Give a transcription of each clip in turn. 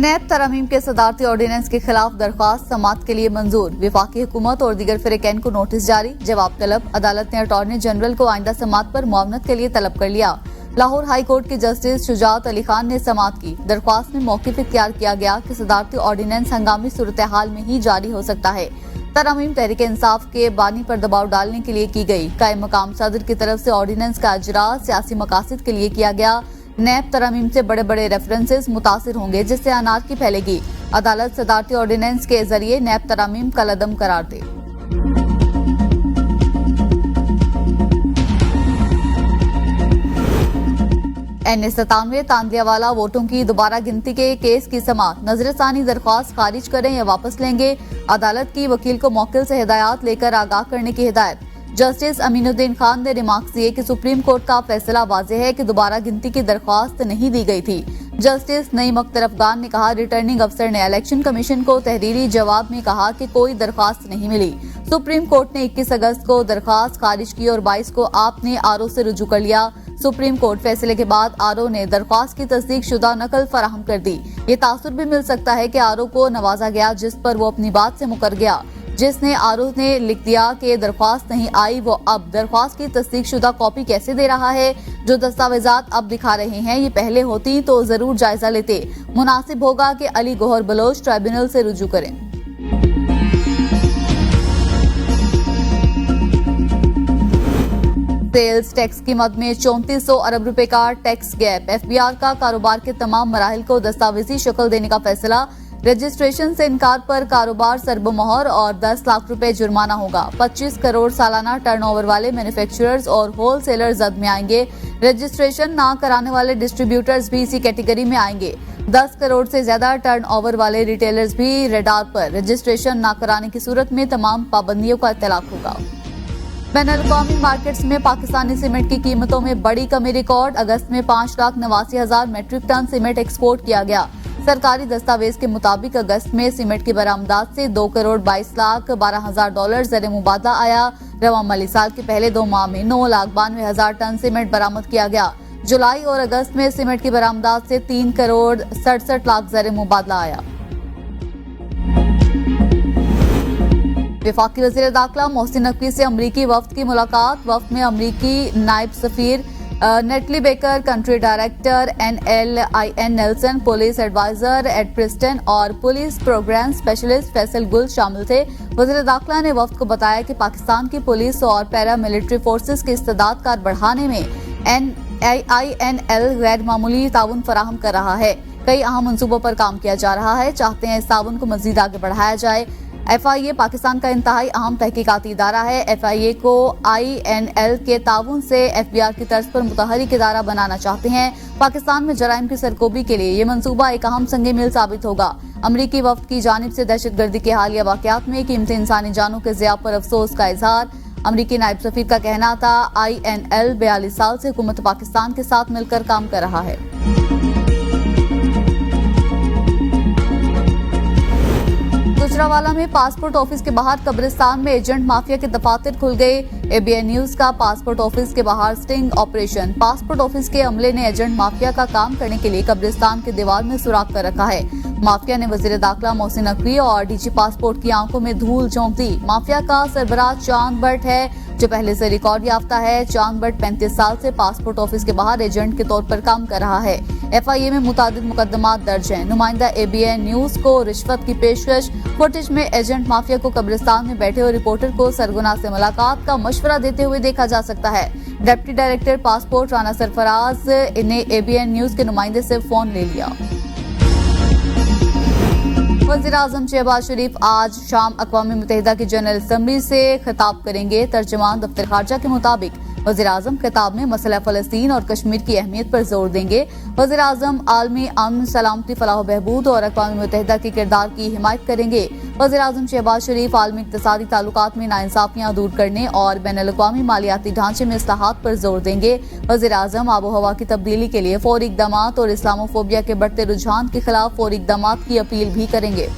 नैब तरमीम के सदारती ऑर्डिनेंस के खिलाफ दरख्वास्त समाअत के लिए मंजूर। वफाकी हुकूमत और दीगर फ़रीक़ैन को नोटिस जारी। जवाब तलब। अदालत ने अटॉर्नी जनरल को आइंदा समाअत पर मुआवनत के लिए तलब कर लिया। लाहौर हाई कोर्ट के जस्टिस शुजात अली खान ने समाअत की। दरख्वास्त में मौक़िफ़ इख्तियार किया गया कि सदारती ऑर्डिनेंस हंगामी सूरत हाल में ही जारी हो सकता है। तरमीम तहरीक इंसाफ के बानी पर दबाव डालने के लिए की गई। कायम मकाम सदर की तरफ से ऑर्डिनेंस का इजरा सियासी मकासद के लिए किया गया। नैब तरमीम से बड़े बड़े रेफरेंसेस मुतासिर होंगे, जिससे अनारकी फैलेगी। अदालत सदारती ऑर्डिनेंस के जरिए नैब तरमीम कलअदम करार दे। NA97 तांदियावाला वोटों की दोबारा गिनती के केस की समाअत। नजरसानी दरख्वास्त खारिज करें या वापस लेंगे। अदालत की वकील को मौकिल से हिदायत लेकर आगाह करने की हिदायत। जस्टिस अमीनुद्दीन खान ने रिमार्क्स दिए कि सुप्रीम कोर्ट का फैसला वाज़ेह है कि दोबारा गिनती की दरख्वास्त नहीं दी गई थी। जस्टिस नईम अख्तर अफगान ने कहा, रिटर्निंग अफसर ने इलेक्शन कमीशन को तहरीरी जवाब में कहा कि कोई दरख्वास्त नहीं मिली। सुप्रीम कोर्ट ने 21 अगस्त को दरख्वास्त खारिज की और 22 को आपने आरओ से रुजू कर लिया। सुप्रीम कोर्ट फैसले के बाद आरओ ने दरख्वास्त की तस्दीक शुदा नकल फराहम कर दी। ये तासुर भी मिल सकता है कि आरओ को नवाजा गया, जिस पर वो अपनी बात से मुकर गया। जिसने आरओ ने लिख दिया कि दरख्वास्त नहीं आई, वो अब दरख्वास्त की तस्दीक शुदा कॉपी कैसे दे रहा है। जो दस्तावेजात अब दिखा रहे हैं ये पहले होती तो जरूर जायजा लेते। मुनासिब होगा कि अली गौहर बलोच ट्राइब्यूनल से रुजू करें। सेल्स टैक्स की मद में 3400 अरब रुपए का टैक्स गैप। FBR का कारोबार के तमाम मराहिल को दस्तावेजी शक्ल देने का फैसला। रजिस्ट्रेशन से इनकार पर कारोबार सरबोमोहर और 10 लाख रुपए जुर्माना होगा। 25 करोड़ सालाना टर्नओवर वाले मैन्युफैक्चरर्स और होलसेलर जद में आएंगे। रजिस्ट्रेशन ना कराने वाले डिस्ट्रीब्यूटर्स भी इसी कैटेगरी में आएंगे। 10 करोड़ से ज्यादा टर्नओवर वाले रिटेलर्स भी रेडार पर। रजिस्ट्रेशन ना कराने की सूरत में तमाम पाबंदियों का इत्तलाक होगा। बैनुल-अक़वामी मार्केट्स में पाकिस्तानी सीमेंट की कीमतों में बड़ी कमी रिकॉर्ड। अगस्त में 5,89,000 मेट्रिक टन सीमेंट एक्सपोर्ट किया गया। सरकारी दस्तावेज के मुताबिक अगस्त में सीमेंट की बरामदात से 2 करोड़ 22 लाख 12 हजार डॉलर ज़र मुबादला आया। रवा माली साल के पहले 2 माह में 9 लाख 92 हजार टन सीमेंट बरामद किया गया। जुलाई और अगस्त में सीमेंट की बरामदात से 3 करोड़ 67 लाख ज़र मुबादला आया। वफाकी वज़ीर दाखिला मोहसिन नकवी से अमरीकी वफ्द की मुलाकात। वफ्द में अमरीकी नायब सफीर Natalie Baker, country director NLIN Nelson, police adviser Ed Preston और पुलिस प्रोग्राम स्पेशलिस्ट फैसल गुल शामिल थे। वज़ीर दाखिला ने वफ्द को बताया कि पाकिस्तान की पुलिस और पैरा मिलिट्री फोर्सेस की इस्तेदाद कार बढ़ाने में NINL गैर मामूली ताउन फराहम कर रहा है। कई अहम मंसूबों पर काम किया जा रहा है। चाहते हैं इस ताउन को मजीद आगे बढ़ाया जाए। FIA पाकिस्तान का इंतहाई अहम तहकीकाती इदारा है। FIA को INL के ताउन से FBR की तर्ज पर मुतहरिक इदारा बनाना चाहते हैं। पाकिस्तान में जराइम की सरकोबी के लिए ये मंसूबा एक अहम संगे मिल साबित होगा। अमरीकी वफ्द की जानिब से दहशतगर्दी के हालिया वाकयात में कीमती इंसानी जानों के ज़िया पर अफसोस का इजहार। अमरीकी नायब सफीर का कहना था, INL 42 साल से हुकूमत पाकिस्तान के साथ मिलकर काम कर रहा है। गुजरावाला में पासपोर्ट ऑफिस के बाहर कब्रिस्तान में एजेंट माफिया के दफातर खुल गए। ABN न्यूज का पासपोर्ट ऑफिस के बाहर स्टिंग ऑपरेशन। पासपोर्ट ऑफिस के अमले ने एजेंट माफिया का काम करने के लिए कब्रिस्तान के दीवार में सुराख कर रखा है। माफिया ने वजीर दाखिला मोहसिन नकवी और DG पासपोर्ट की आंखों में धूल झोंक दी। माफिया का सरबराह चांद बट है, जो पहले से रिकॉर्ड याफ्ता है। चांद बट 35 साल से पासपोर्ट ऑफिस के बाहर एजेंट के तौर पर काम कर रहा है। FIA में मुतादिद मुकदमात दर्ज हैं। नुमाइंदा ABN न्यूज को रिश्वत की पेशकश। फुटेज में एजेंट माफिया को कब्रिस्तान में बैठे और रिपोर्टर को सरगुना से मुलाकात का मशवरा देते हुए देखा जा सकता है। Deputy director passport Rana Sarfaraz ने ABN न्यूज के नुमाइंदे से फोन ले लिया। वज़ीर-ए-आज़म शहबाज शरीफ आज शाम अक़वाम मुत्तहिदा की जनरल असम्बली से खिताब करेंगे। तर्जुमान दफ्तर खारजा के मुताबिक वज़ीर-ए-आज़म खिताब में मसला फ़लस्तीन और कश्मीर की अहमियत पर जोर देंगे। वज़ीर-ए-आज़म आलमी अमन, सलामती, फलाह बहबूद और अक़वाम मुत्तहिदा के किरदार की हिमायत करेंगे। वज़ीर-ए-आज़म शहबाज शरीफ आलमी इक़्तिसादी ताल्लुकात में नाइंसाफ़ियाँ दूर करने और बैनुल-अक़वामी मालियाती ढांचे में इस्लाहात पर जोर देंगे। वज़ीर-ए-आज़म आबो हवा की तब्दीली के लिए फौरी इक़दामात और इस्लामोफोबिया के बढ़ते रुझान के खिलाफ फौरी इक़दामात की अपील भी करेंगे।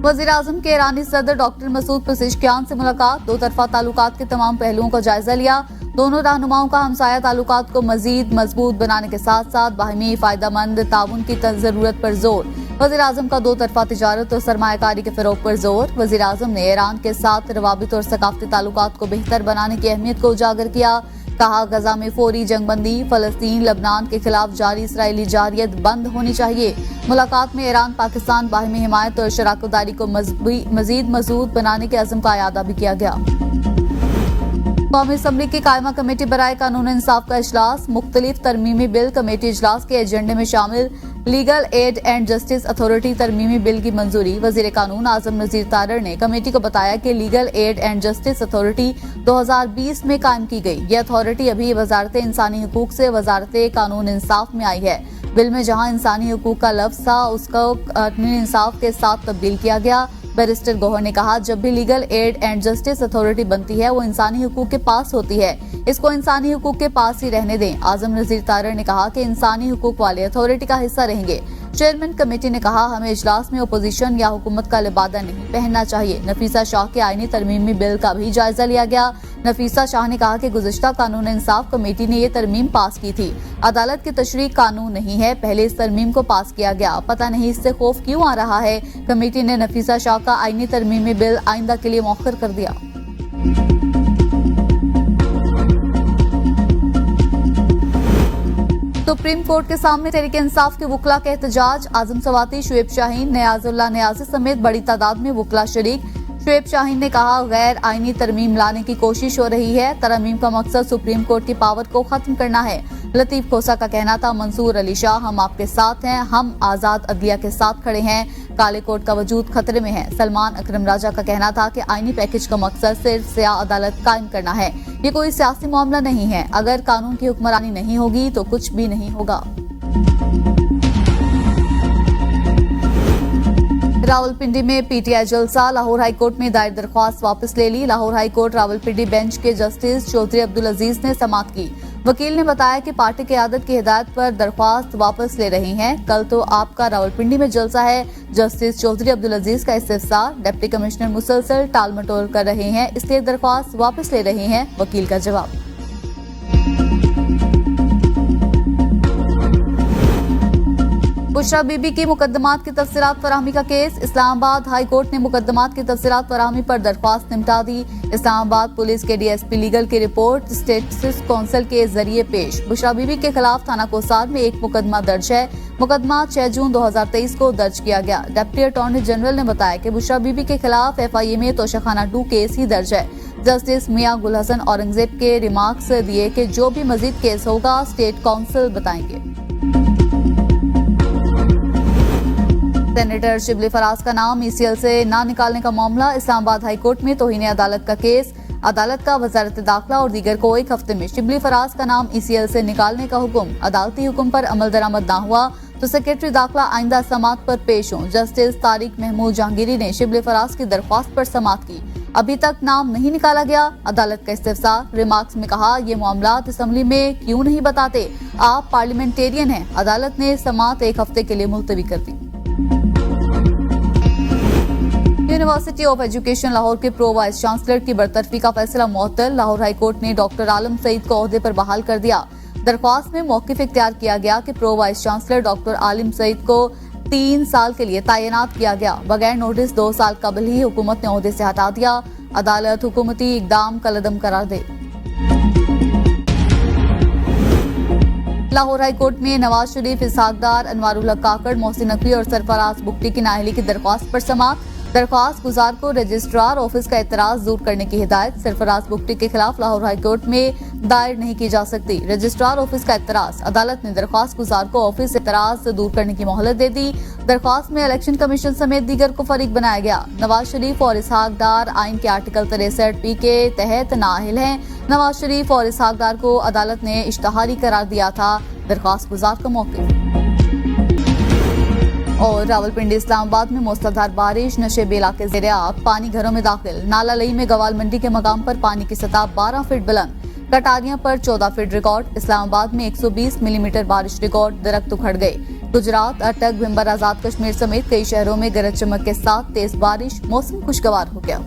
वज़ीर-ए-आज़म के ईरानी सदर डॉक्टर मसूद पेज़ेश्कियान से मुलाकात। दो तरफा ताल्लुकात के तमाम पहलुओं का जायजा लिया। दोनों रहनुमाओं का हमसाया ताल्लुकात को मजीद मजबूत बनाने के साथ साथ बाहमी फायदेमंद ताउन की जरूरत पर जोर। वज़ीर-ए-आज़म का दो तरफा तिजारत और सरमायाकारी के फरोग पर जोर। वज़ीर-ए-आज़म ने ईरान के साथ रवाबित और सकाफती ताल्लुकात को बेहतर बनाने की अहमियत को उजागर किया। कहा, गजा में फौरी जंगबंदी, फलस्तीन लबनान के खिलाफ जारी इसराइली जारियत बंद होनी चाहिए। मुलाकात में ईरान पाकिस्तान बाहमी हिमायत और शराकतदारी को मजीद मजबूत बनाने के अज़म का इयादा भी किया गया। कौमी असम्बली की कायमा कमेटी बराए कानून इंसाफ का इजलास। मुख्तलिफ तरमीमी बिल कमेटी इजलास के एजेंडे में शामिल। Legal aid and justice authority तरमीमी बिल की मंजूरी। वजीर कानून आजम नजीर तारड़ ने कमेटी को बताया कि legal aid and justice authority 2020 में कायम की गई। ये अथॉरिटी अभी वजारत इंसानी हुकूक से वजारत कानून इंसाफ में आई है। बिल में जहां इंसानी हुकूक का लफ्ज था उसको कानून इंसाफ के साथ तब्दील किया गया। बैरिस्टर गौहर ने कहा, जब भी legal aid and justice authority बनती है वो इंसानी हुकूक के पास होती है, इसको इंसानी हुकूक के पास ही रहने दें। आजम नजीर तारड़ ने कहा कि इंसानी हुकूक वाले अथॉरिटी का हिस्सा रहेंगे। चेयरमैन कमेटी ने कहा, हमें इजलास में अपोजिशन या हुकूमत का लिबादा नहीं पहनना चाहिए। नफीसा शाह के आईनी तरमीमी बिल का भी जायजा लिया गया। नफीसा शाह ने कहा कि गुज़िश्ता कानून इंसाफ कमेटी ने ये तरमीम पास की थी। अदालत की तशरीह कानून नहीं है, पहले इस तरमीम को पास किया गया, पता नहीं इससे खौफ क्यों आ रहा है। कमेटी ने नफीसा शाह का आईनी तरमीमी बिल आइंदा के लिए मौखर कर दिया। सुप्रीम कोर्ट के सामने तहरीक इंसाफ के वकला का एहतजाज। आजम सवाती, शुएब शाहीन, नियाजुल्लाह नियाज़ी समेत बड़ी तादाद में वकला शरीक। शुएब शाहीन ने कहा, गैर आईनी तरमीम लाने की कोशिश हो रही है। तरमीम का मकसद सुप्रीम कोर्ट की पावर को खत्म करना है। लतीफ खोसा का कहना था, मंसूर अली शाह, हम आपके साथ हैं, हम आजाद अदलिया के साथ खड़े हैं, काले कोर्ट का वजूद खतरे में है। सलमान अकरम राजा का कहना था कि आईनी पैकेज का मकसद सिर्फ स्याह अदालत कायम करना है, ये कोई सियासी मामला नहीं है। अगर कानून की हुक्मरानी नहीं होगी तो कुछ भी नहीं होगा। रावलपिंडी में पीटीआई जलसा। लाहौर हाईकोर्ट में दायर दरख्वास्त वापस ले ली। लाहौर हाईकोर्ट रावलपिंडी बेंच के जस्टिस चौधरी अब्दुल अजीज ने समाअत की। वकील ने बताया कि पार्टी क़यादत की हिदायत पर दरख्वास्त वापस ले रही हैं। कल तो आपका रावलपिंडी में जलसा है। जस्टिस चौधरी अब्दुल अजीज का इस्तीफसार। डिप्टी कमिश्नर मुसलसल टाल मटोल कर रहे हैं, इसलिए दरख्वास्त वापस ले रहे हैं। वकील का जवाब। बुशरा बीबी की मुकदमात की तफसीलात फराहमी का केस। इस्लामाबाद हाई कोर्ट ने मुकदमात की तफसीलात फराहमी पर दरख्वास्त निपटा दी। इस्लामाबाद पुलिस के डीएसपी लीगल की रिपोर्ट स्टेट्स काउंसिल के जरिए पेश। बुशरा बीबी के खिलाफ थाना कोसार में एक मुकदमा दर्ज है। मुकदमा 6 जून 2023 को दर्ज किया गया। डिप्टी अटॉर्नी जनरल ने बताया कि बुशरा बीबी के खिलाफ FIA में तोशाखाना 2 केस ही दर्ज है। जस्टिस मियां गुल हसन औरंगजेब के रिमार्क्स दिए कि जो भी मजीद केस होगा स्टेट काउंसिल बताएंगे। सेनेटर शिबली फराज का नाम ECL से ना निकालने का मामला। इस्लामाबाद हाईकोर्ट में तौहीन अदालत का केस। अदालत का वजारत दाखिला और दीगर को एक हफ्ते में शिबली फराज का नाम ECL से निकालने का हुक्म। अदालती हुक्म पर अमल दरामद ना हुआ तो सेक्रेटरी दाखिला आइंदा समाअत पर पेश हों। जस्टिस तारिक महमूद जहांगीरी ने शिबली फराज की दरख्वास्त पर समाअत की। अभी तक नाम नहीं निकाला गया। अदालत का इस्तीफसार। रिमार्क्स में कहा, ये मामलात असम्बली में क्यों नहीं बताते, आप पार्लियामेंटेरियन हैं। अदालत ने समाअत एक हफ्ते के लिए मुलतवी कर दी। यूनिवर्सिटी ऑफ एजुकेशन लाहौर के प्रो वाइस चांसलर की बरतरफी का फैसला मुअत्तल। लाहौर हाईकोर्ट ने डॉक्टर आलम सईद को ओहदे पर बहाल कर दिया। दरख्वास्त में मौकिफ इख्तियार किया गया कि प्रो वाइस चांसलर डॉक्टर आलिम सईद को 3 साल के लिए तैनात किया गया। बगैर नोटिस 2 साल कबल ही हुकूमत ने ओहदे से हटा दिया। अदालत हुकूमती इकदाम कलअदम करार दे। लाहौर हाईकोर्ट में नवाज शरीफ, इसहाक डार, अनवारुल हक काकड़, मोहसिन नकवी और सरफराज बुगटी की नाअहली की दरख्वास्त पर समाअत। दरख्वास्त गुजार को रजिस्ट्रार ऑफिस का एतराज दूर करने की हिदायत। सरफराज बुगटी के खिलाफ लाहौर हाईकोर्ट में दायर नहीं की जा सकती। रजिस्ट्रार ऑफिस का एतराज। अदालत ने दरख्वास्त गुजार को ऑफिस एतराज दूर करने की मोहलत दे दी। दरख्वास्त में इलेक्शन कमीशन समेत दीगर को फरीक बनाया गया। नवाज शरीफ और इसहाक डार आइन के आर्टिकल 63B के तहत नाअहल हैं। नवाज शरीफ और इसहाक डार को अदालत ने इश्तहारी करार दिया था। दरख्वास्त गुजार का मौक़िफ़। और रावलपिंडी इस्लामाबाद में मूसलाधार बारिश। नशेबी इलाके ज़ेरे आब, पानी घरों में दाखिल। नाला लई में गवाल मंडी के मकाम पर पानी की सतह 12 फीट बुलंद। कटारियां पर 14 फीट रिकॉर्ड। इस्लामाबाद में 120 मिलीमीटर बारिश रिकॉर्ड। दरख्त उखड़ गए। गुजरात, अटक, भिम्बर, आजाद कश्मीर समेत कई शहरों में गरज चमक के साथ तेज बारिश। मौसम खुशगवार हो गया।